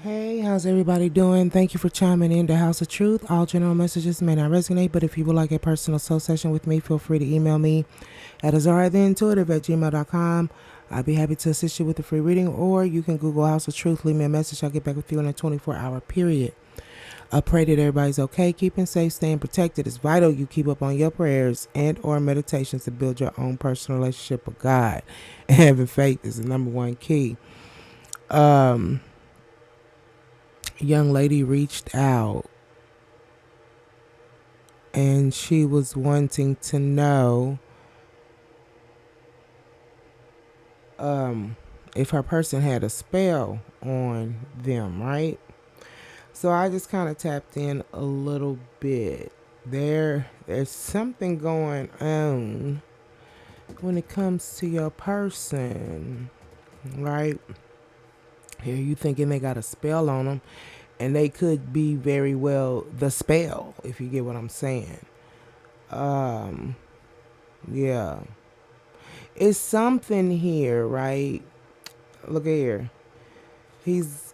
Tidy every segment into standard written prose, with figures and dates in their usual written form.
Hey, how's everybody doing? Thank you for chiming in to House of Truth. All general messages may not resonate, but if you would like a personal soul session with me, feel free to email me at AZARIATHEINTUITIVE@gmail.com. I'd be happy to assist you with a free reading, or you can Google House of Truth, leave me a message. I'll get back with you in a 24-hour period. I pray that everybody's okay, keeping safe, staying protected. It's vital you keep up on your prayers and or meditations to build your own personal relationship with God. And having faith is the number one key. Young lady reached out and she was wanting to know if her person had a spell on them, right? So I just kind of tapped in a little bit. There's something going on when it comes to your person, right? Here you thinking they got a spell on them, and they could be very well the spell, if you get what I'm saying. Yeah. It's something here, right? Look at here.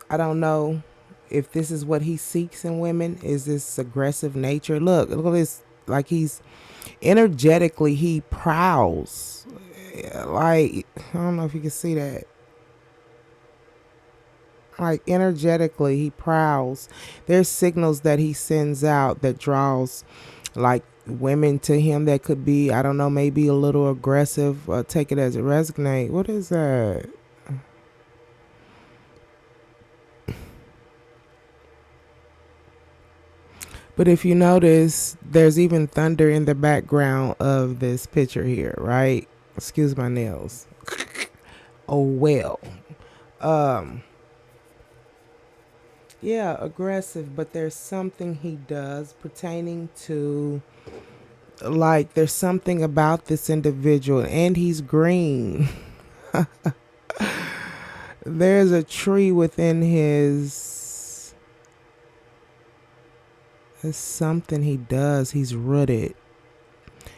I don't know if this is what he seeks in women. Is this aggressive nature? Look at this. Like energetically, he prowls. Like, I don't know if you can see that. Like, energetically, he prowls. There's signals that he sends out that draws, like, women to him that could be, I don't know, maybe a little aggressive. Take it as it resonates. What is that? But if you notice, there's even thunder in the background of this picture here, right? Excuse my nails. Oh well. Yeah, aggressive, but there's something he does pertaining to, like, there's something about this individual, and he's green. There's a tree within his. There's something he does. He's rooted.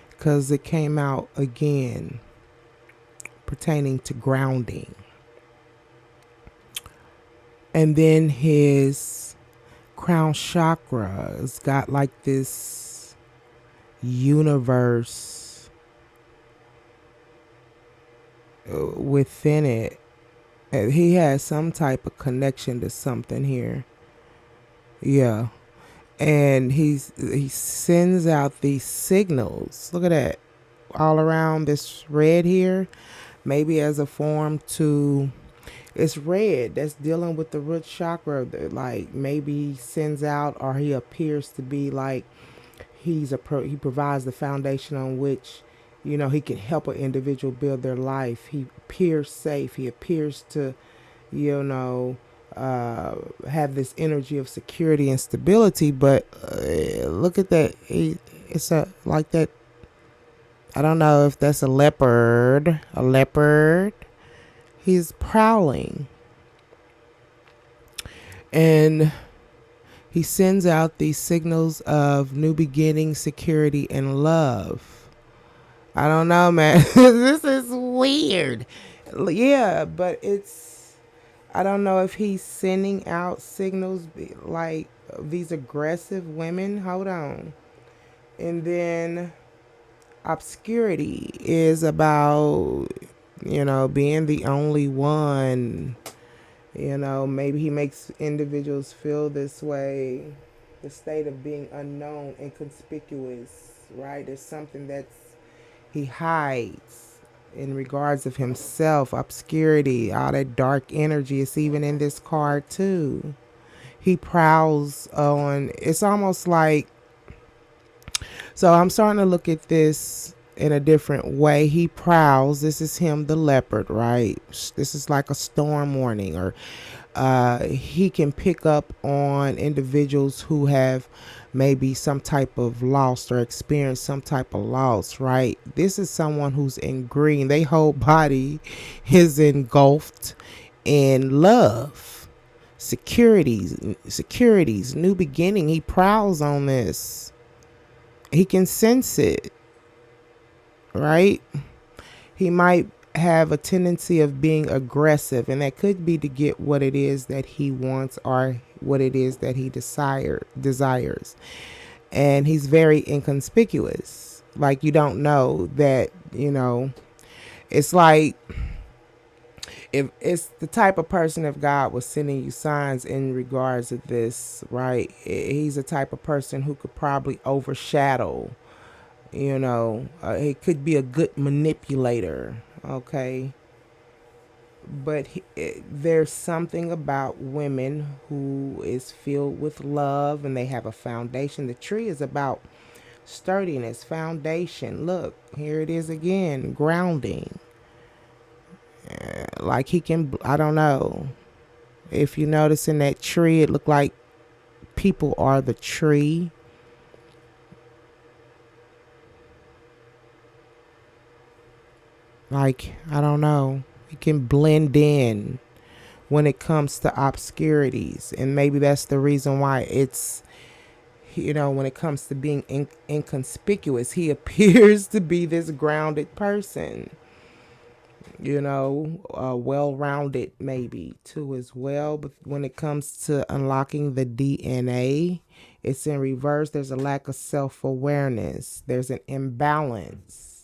Because it came out again pertaining to grounding. And then his crown chakra has got like this universe within it. He has some type of connection to something here. Yeah. And he sends out these signals. Look at that. All around this red here. Maybe as a form to, it's red. That's dealing with the root chakra. Like, maybe he sends out, or he appears to be like he provides the foundation on which, he can help an individual build their life. He appears safe. He appears to, have this energy of security and stability. But look at that. It's a like that. I don't know if that's a leopard. A leopard. He's prowling. And he sends out these signals of new beginning, security, and love. I don't know, man. This is weird. Yeah, but I don't know if he's sending out signals like these aggressive women. Hold on. And then obscurity is about, being the only one. Maybe he makes individuals feel this way. The state of being unknown, inconspicuous, right? There's something that's he hides in regards of himself, obscurity, all that dark energy. It's even in this card too. He prowls on, it's almost like, so I'm starting to look at this in a different way. He prowls. This is him, the leopard, right? This is like a storm warning, or he can pick up on individuals who have maybe some type of loss or experience some type of loss, right? This is someone who's in green. Their whole body is engulfed in love, securities, new beginning. He prowls on this. He can sense it, right? He might have a tendency of being aggressive, and that could be to get what it is that he wants or what it is that he desires. And he's very inconspicuous. Like, you don't know that, it's like, if it's the type of person, if God was sending you signs in regards to this, right? He's the type of person who could probably overshadow, he could be a good manipulator, okay? But there's something about women who is filled with love, and they have a foundation. The tree is about sturdiness, foundation. Look, here it is again, grounding. Like, he can, I don't know. If you notice in that tree, it looked like people are the tree. Like, I don't know. He can blend in when it comes to obscurities. And maybe that's the reason why it's, when it comes to being inconspicuous, he appears to be this grounded person, well rounded maybe too as well. But when it comes to unlocking the DNA, it's in reverse. There's a lack of self awareness, there's an imbalance.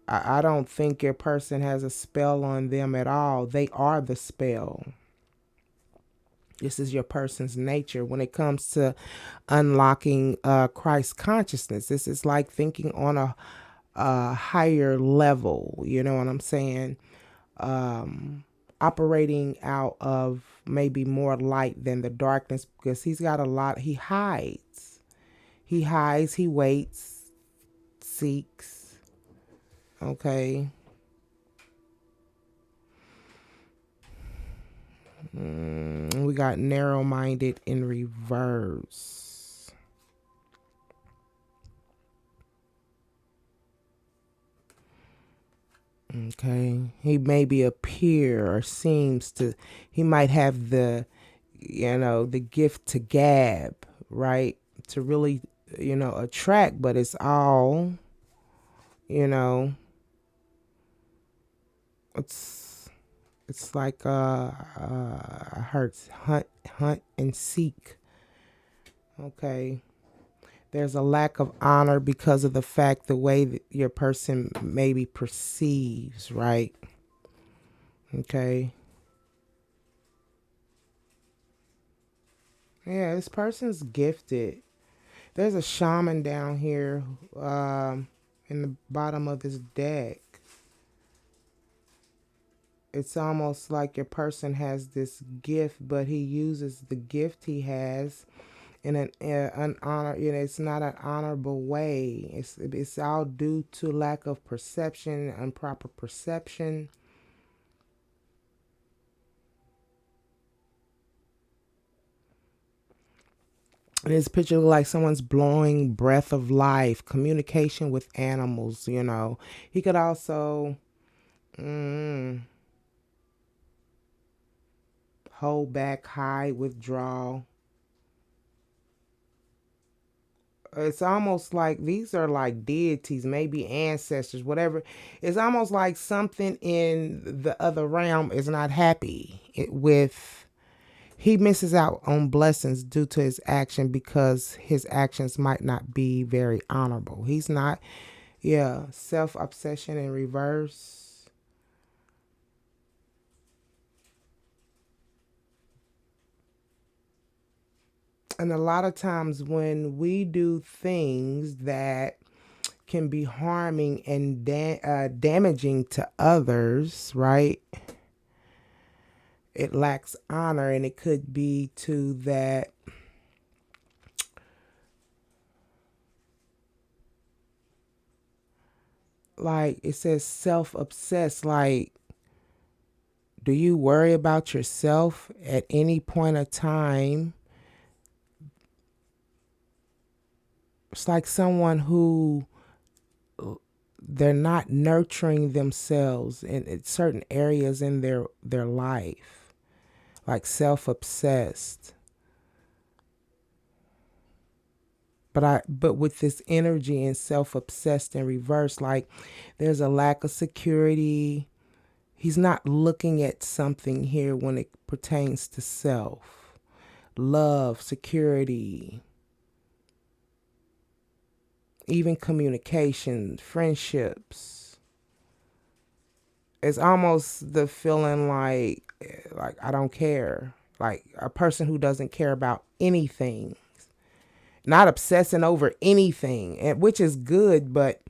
I don't think your person has a spell on them at all. They are the spell. This is your person's nature. When it comes to unlocking Christ consciousness, this is like thinking on a higher level. You know what I'm saying? Operating out of maybe more light than the darkness, because he's got a lot. He hides. He waits, seeks. Okay. We got narrow-minded in reverse. Okay. He maybe appear or seems to, he might have the gift to gab, right? To really, attract, but it's all, you know, it's like hunt and seek. Okay. There's a lack of honor because of the fact, the way that your person maybe perceives, right? Okay. Yeah, this person's gifted. There's a shaman down here, in the bottom of this deck. It's almost like your person has this gift, but he uses the gift he has in an honor. It's not an honorable way. It's all due to lack of perception, improper perception. This picture looks like someone's blowing breath of life, communication with animals. He could also hold back, hide, withdraw. It's almost like these are like deities, maybe ancestors, whatever. It's almost like something in the other realm is not happy with. He misses out on blessings due to his action, because his actions might not be very honorable. He's not, yeah, self obsession in reverse. And a lot of times when we do things that can be harming and damaging to others, right? It lacks honor, and it could be to that. Like it says, self-obsessed. Like, do you worry about yourself at any point of time? It's like someone who, they're not nurturing themselves in certain areas in their life, like self-obsessed. But with this energy and self-obsessed in reverse, like there's a lack of security. He's not looking at something here when it pertains to self, love, security, even communication, friendships. It's almost the feeling like I don't care. Like a person who doesn't care about anything, not obsessing over anything, which is good, but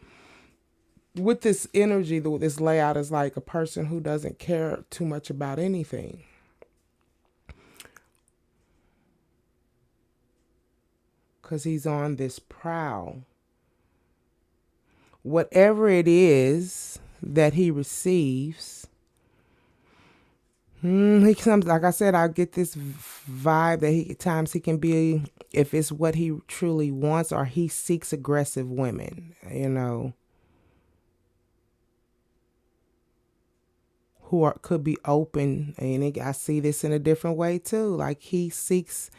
with this energy, this layout is like a person who doesn't care too much about anything. Because he's on this prowl. Whatever it is that he receives, he comes, like I said, I get this vibe that at times he can be, if it's what he truly wants, or he seeks aggressive women, who could be open. And I see this in a different way too. Like he seeks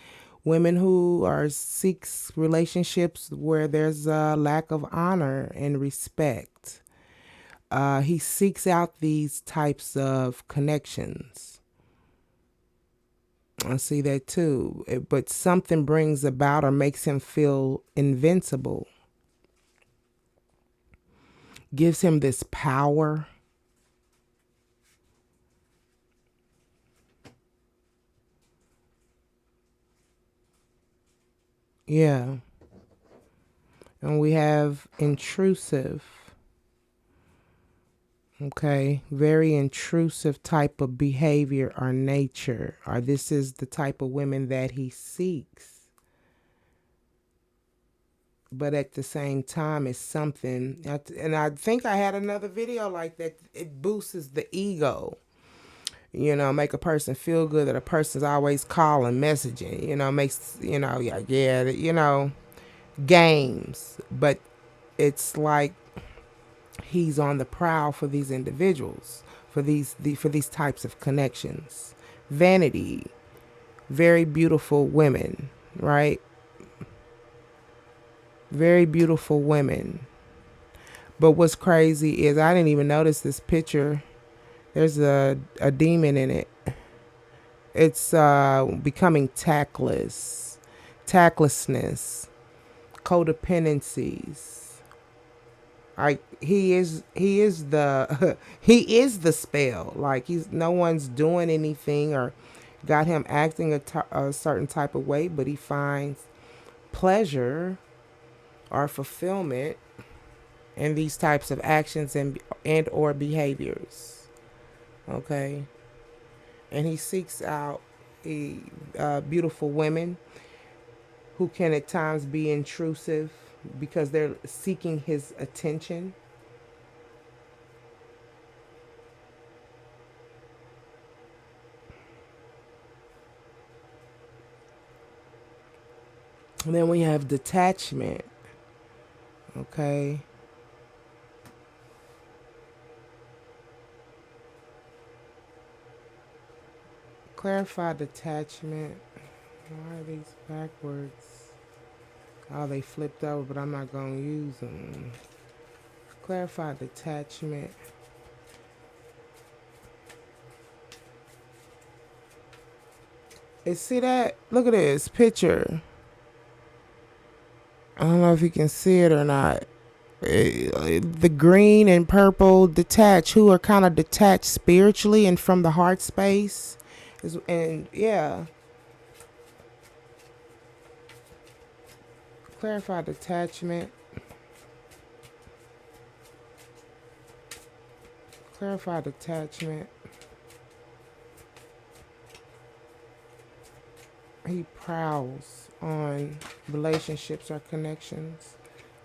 women who seeks relationships where there's a lack of honor and respect. He seeks out these types of connections. I see that too. But something brings about or makes him feel invincible. Gives him this power. Yeah. And we have intrusive. Okay, very intrusive type of behavior or nature, or this is the type of women that he seeks. But at the same time, it's something, and I think I had another video like that. It boosts the ego, make a person feel good that a person's always calling, messaging, makes, games. But it's like he's on the prowl for these individuals, for these types of connections. Vanity, very beautiful women, right? Very beautiful women. But what's crazy is I didn't even notice this picture. There's a demon in it. It's becoming tactlessness, codependencies. Like he is the he is the spell. Like no one's doing anything or got him acting a certain type of way, but he finds pleasure or fulfillment in these types of actions and or behaviors. Okay, and he seeks out beautiful women who can at times be intrusive because they're seeking his attention. And then we have detachment. Okay. Clarify detachment. Why are these backwards? Oh, they flipped over, but I'm not going to use them. Clarify detachment. And see that? Look at this picture. I don't know if you can see it or not. The green and purple detached, who are kind of detached spiritually and from the heart space. And yeah. Clarify detachment. Clarify detachment. He prowls on relationships or connections.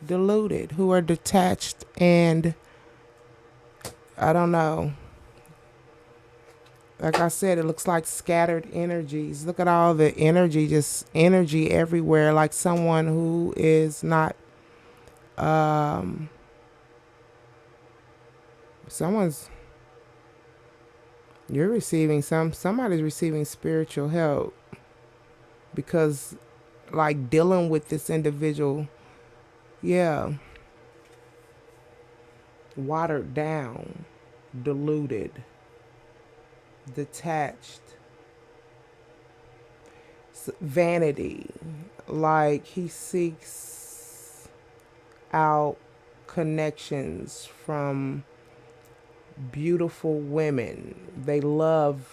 Deluded, who are detached and I don't know. Like I said, it looks like scattered energies. Look at all the energy, just energy everywhere. Like someone who is not, someone's, you're receiving somebody's receiving spiritual help because like dealing with this individual. Yeah. Watered down, diluted, detached, vanity. Like he seeks out connections from beautiful women. They love,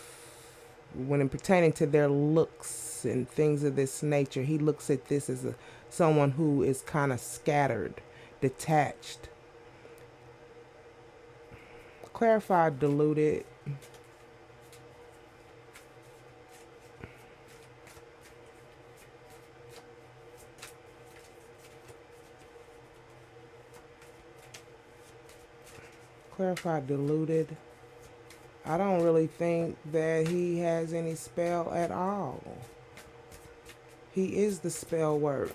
when it pertaining to their looks and things of this nature, he looks at this as someone who is kind of scattered, detached. Clarified, diluted. Clarified, diluted. I don't really think that he has any spell at all. He is the spell word.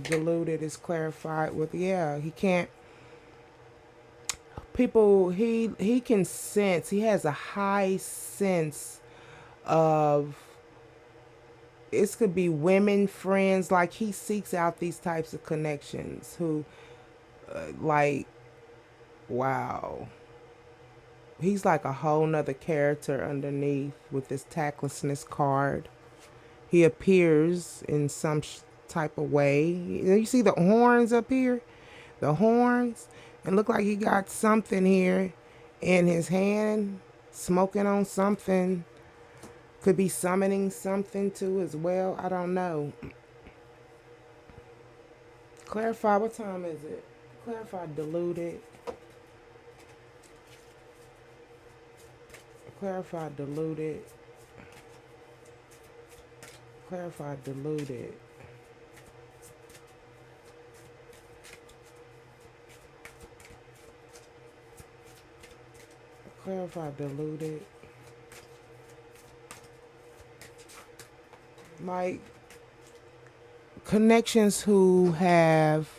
Diluted is clarified with, yeah, he can't. People, he can sense. He has a high sense of. It could be women friends. Like he seeks out these types of connections. Who, like, wow. He's like a whole nother character underneath with this tactlessness card. He appears in some type of way. You see the horns up here? The horns? And look like he got something here in his hand, smoking on something. Could be summoning something too as well. I don't know. Clarify, what time is it? Clarify, diluted. Clarify, diluted. Clarify, diluted. Clarify, diluted. Like connections who have,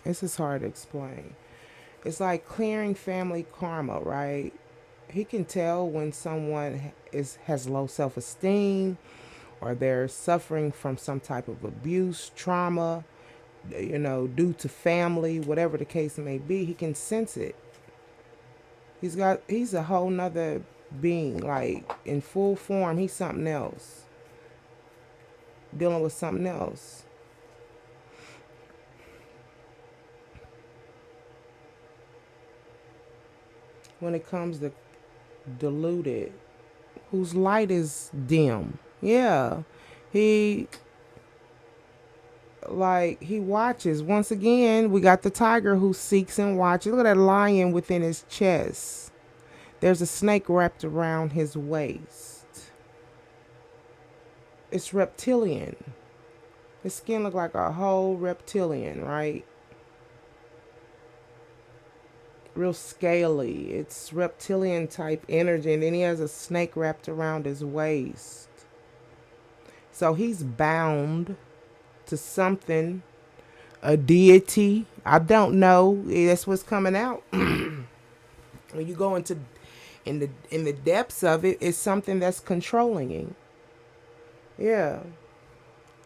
this is hard to explain. It's like clearing family karma, right? He can tell when someone has low self-esteem, or they're suffering from some type of abuse, trauma, due to family, whatever the case may be. He can sense it. He's a whole nother being, like in full form. He's something else, dealing with something else. When it comes to diluted, whose light is dim. Yeah. He he watches. Once again, we got the tiger who seeks and watches. Look at that lion within his chest. There's a snake wrapped around his waist. It's reptilian. His skin look like a whole reptilian, right? Real scaly. It's reptilian type energy, and then he has a snake wrapped around his waist. So he's bound to something, a deity. I don't know. That's what's coming out. When you go into in the depths of it, it's something that's controlling him. Yeah.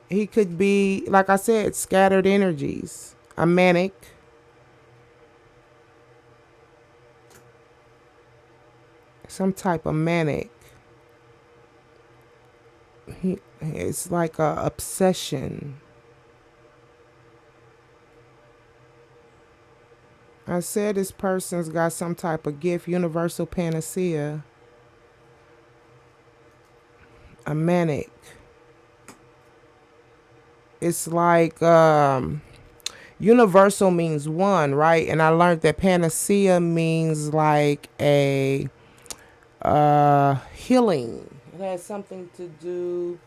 He could be, like I said, scattered energies. A manic. Some type of manic. It's like a obsession. I said this person's got some type of gift, universal panacea. A manic. It's like universal means one, right? And I learned that panacea means like a healing. It has something to do,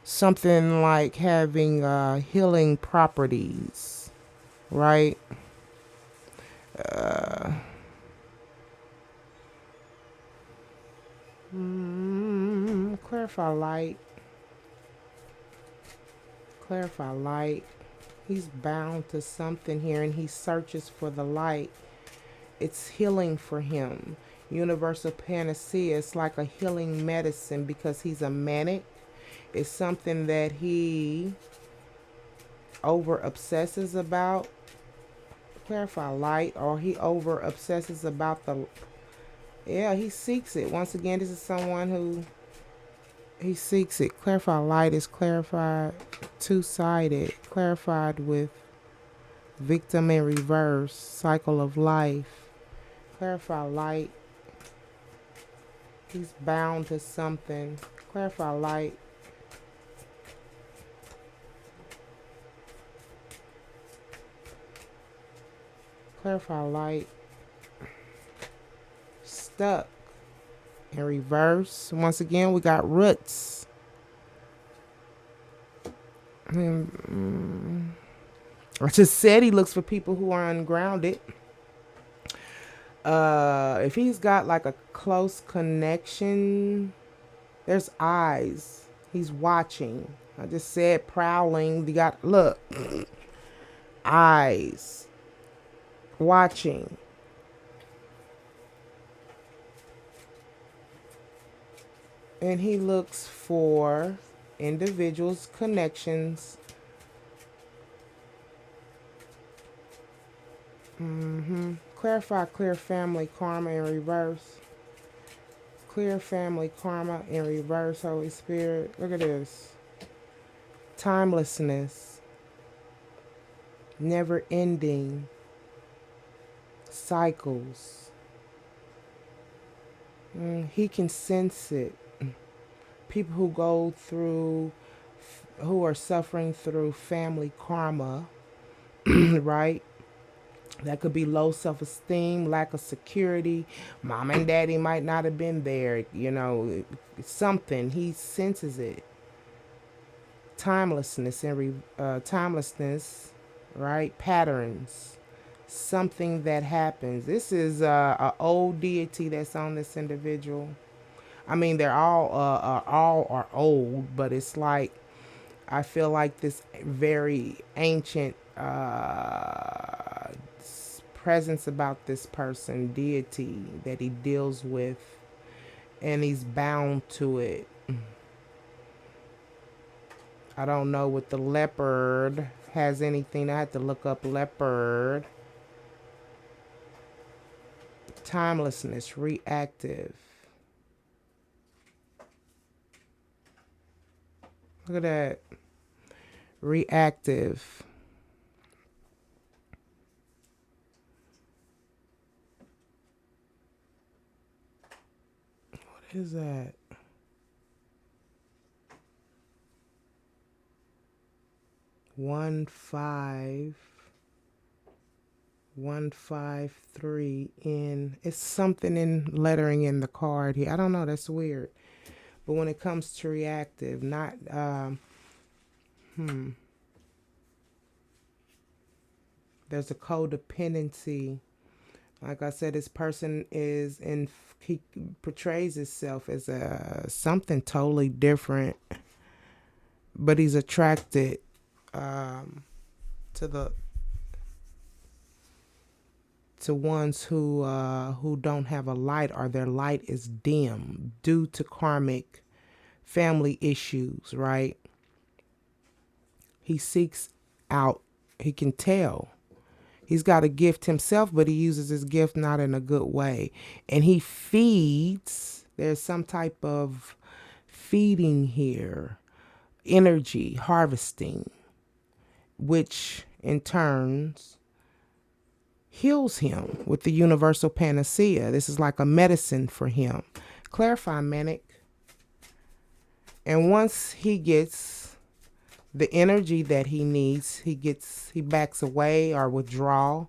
something like having healing properties, right? Clarify light. Clarify light. He's bound to something here, and he searches for the light. It's healing for him. Universal panacea. It's like a healing medicine because he's a manic. It's something that he over obsesses about. Clarify light, or he over obsesses about the, yeah, he seeks it. Once again, this is someone who, he seeks it. Clarify light is clarified, two-sided, clarified with victim in reverse, cycle of life. Clarify light, he's bound to something. Clarify light. Clarify light. Stuck in reverse. Once again, we got roots. I just said he looks for people who are ungrounded. If he's got like a close connection, there's eyes. He's watching. I just said prowling. You got, look, eyes, watching. And he looks for individuals, connections. Clarify clear family karma in reverse. Clear family karma in reverse, Holy Spirit. Look at this. Timelessness. Never ending. Cycles. He can sense it. People who go through, who are suffering through family karma, right? That could be low self-esteem, lack of security. Mom and daddy might not have been there, you know, something. He senses it. Timelessness and timelessness, right? Patterns. Something that happens. This is a old deity that's on this individual. I mean, they're all are old, but it's like, I feel like this very ancient presence about this person, deity that he deals with, and he's bound to it. I don't know what the leopard has anything. I had to look up leopard. Timelessness, reactive. Look at that. Reactive. What is that? One, 153 in, it's something in lettering in the card here. I don't know, that's weird. But when it comes to reactive, not there's a codependency. Like I said, this person is in, he portrays himself as a something totally different, but he's attracted to the, to ones who don't have a light, or their light is dim due to karmic family issues, right? He seeks out, he can tell. He's got a gift himself, but he uses his gift not in a good way. And he feeds, there's some type of feeding here, energy, harvesting, which in turns heals him with the universal panacea. This is like a medicine for him. Clarify, Manic. And once he gets the energy that he needs, he backs away or withdraw.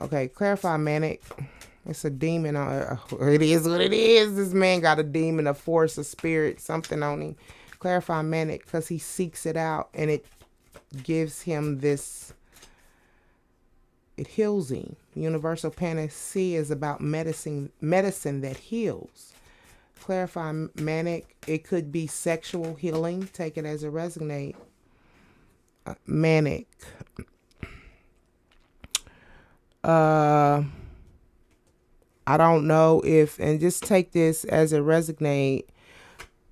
Okay, clarify, Manic. It's a demon. It is what it is. This man got a demon, a force, a spirit, something on him. Clarify, Manic, because he seeks it out, and it gives him this, it heals him. Universal panacea is about medicine that heals. Clarify, Manic. It could be sexual healing. Take it as a resonate. Manic. I don't know if, and just take this as a resonate.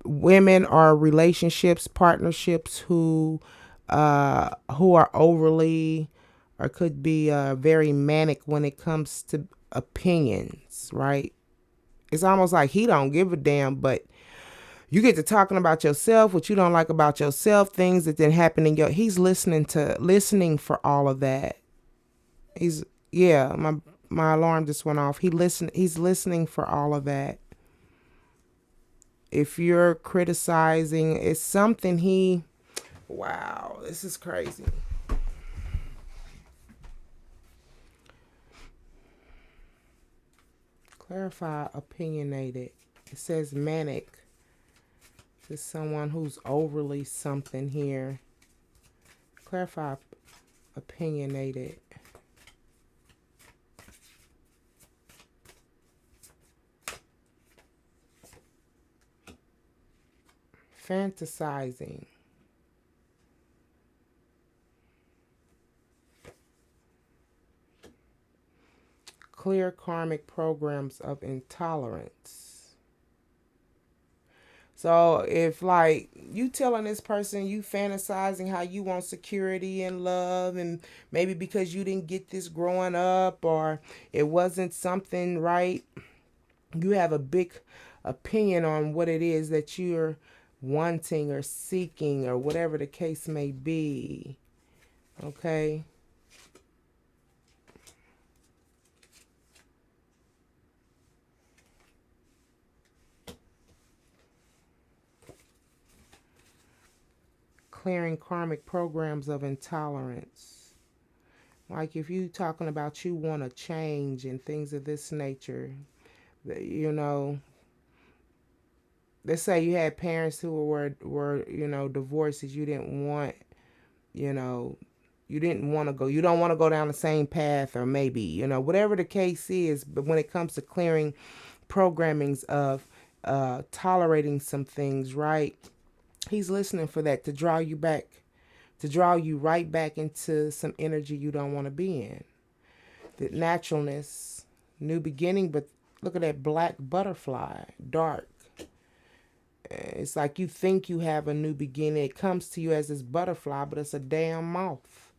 women or relationships, partnerships who are overly or could be very manic when it comes to opinions, right? It's almost like he don't give a damn, but you get to talking about yourself, what you don't like about yourself, things that didn't happen in your. He's listening for all of that. He's yeah. My alarm just went off. He's listening for all of that. If you're criticizing, it's something he. Wow, this is crazy. Clarify opinionated. It says manic. It's someone who's overly something here. Clarify opinionated. Fantasizing. Clear karmic programs of intolerance. So if like you telling this person you fantasizing how you want security and love, and maybe because you didn't get this growing up or it wasn't something right, you have a big opinion on what it is that you're wanting or seeking or whatever the case may be. Okay? Clearing karmic programs of intolerance. Like if you talking about you want to change and things of this nature, you know, let's say you had parents who were divorces. You didn't want, you know, you didn't want to go. You don't want to go down the same path, or maybe whatever the case is. But when it comes to clearing programmings of tolerating some things, right? He's listening for that to draw you back, to draw you right back into some energy you don't want to be in. The naturalness, new beginning, but look at that black butterfly, dark. It's like you think you have a new beginning. It comes to you as this butterfly, but it's a damn moth.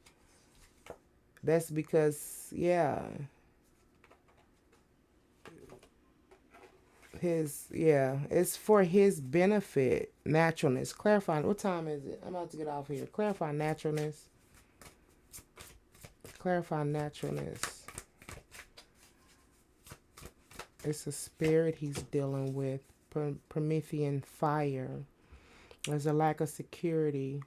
That's because, yeah, it's for his benefit. Naturalness. Clarifying. What time is it? I'm about to get off here. Clarify naturalness. Clarify naturalness. It's a spirit he's dealing with. Promethean fire. There's a lack of security.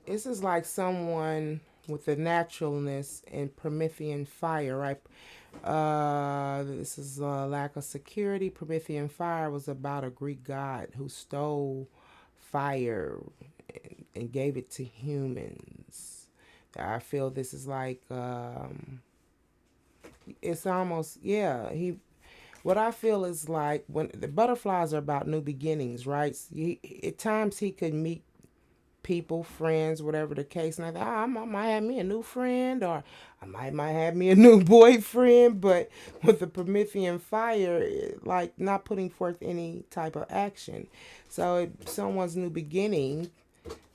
This is like someone with the naturalness and Promethean fire, right? This is a lack of security. Promethean fire was about a Greek god who stole fire and gave it to humans. I feel this is like it's almost what I feel is like when the butterflies are about new beginnings, right? At times he could meet people, friends, whatever the case. And I thought, I might have me a new friend, or I might have me a new boyfriend. But with the Promethean fire, like not putting forth any type of action. So someone's new beginning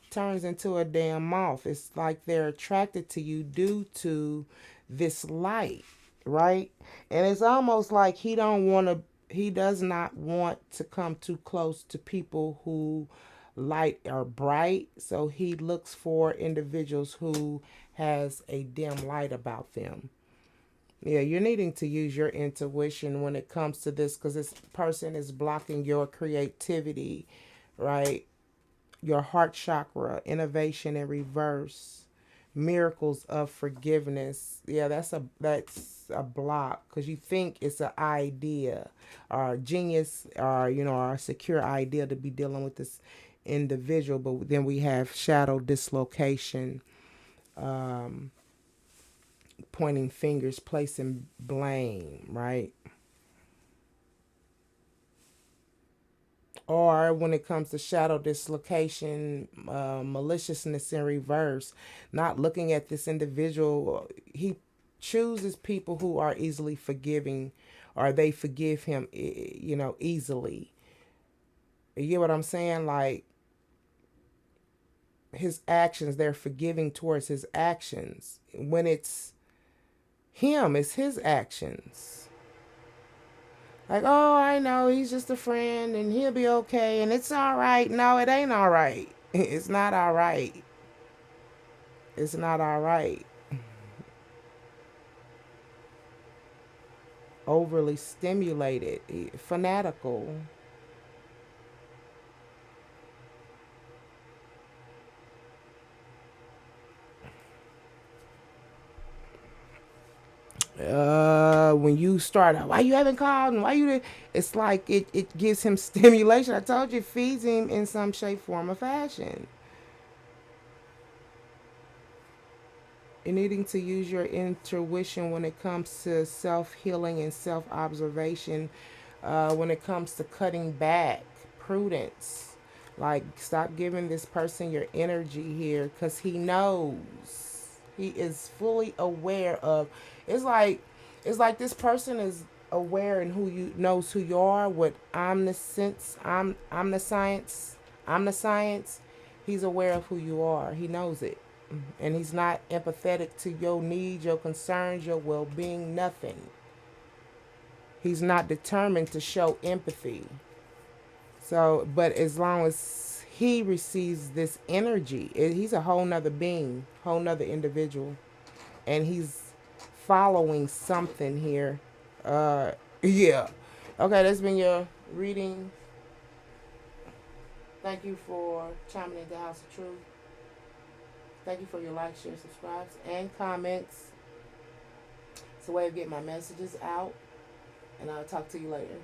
turns into a damn moth. It's like they're attracted to you due to this light, right? And it's almost like he does not want to come too close to people who light are bright. So he looks for individuals who has a dim light about them. Yeah, you're needing to use your intuition when it comes to this, because this person is blocking your creativity, right? Your heart chakra, innovation in reverse, miracles of forgiveness. Yeah, that's a block, because you think it's an idea or a genius, or or a secure idea to be dealing with this individual. But then we have shadow dislocation, pointing fingers, placing blame, right? Or when it comes to shadow dislocation, maliciousness in reverse, not looking at this individual. He chooses people who are easily forgiving or they forgive him, easily. You get what I'm saying? Like, his actions, they're forgiving towards his actions. When it's him, it's his actions. Like, oh, I know, he's just a friend and he'll be okay and it's all right. No, it ain't all right. It's not all right. It's not all right. Overly stimulated, fanatical. When you start, why you haven't called and why you it's like it gives him stimulation. I told you, it feeds him in some shape, form, or fashion. You're needing to use your intuition when it comes to self-healing and self-observation. When it comes to cutting back, prudence. Like, stop giving this person your energy here, because he knows. He is fully aware of. It's like this person is aware and who you knows who you are with omniscience. I'm the science. I'm the science. He's aware of who you are. He knows it. And he's not empathetic to your needs, your concerns, your well being, nothing. He's not determined to show empathy. So, but as long as he receives this energy, he's a whole nother being, whole nother individual. And he's following something here. Yeah. Okay, that's been your reading. Thank you for chiming into House of Truth. Thank you for your likes, shares, subscribes, and comments. It's a way of getting my messages out. And I'll talk to you later.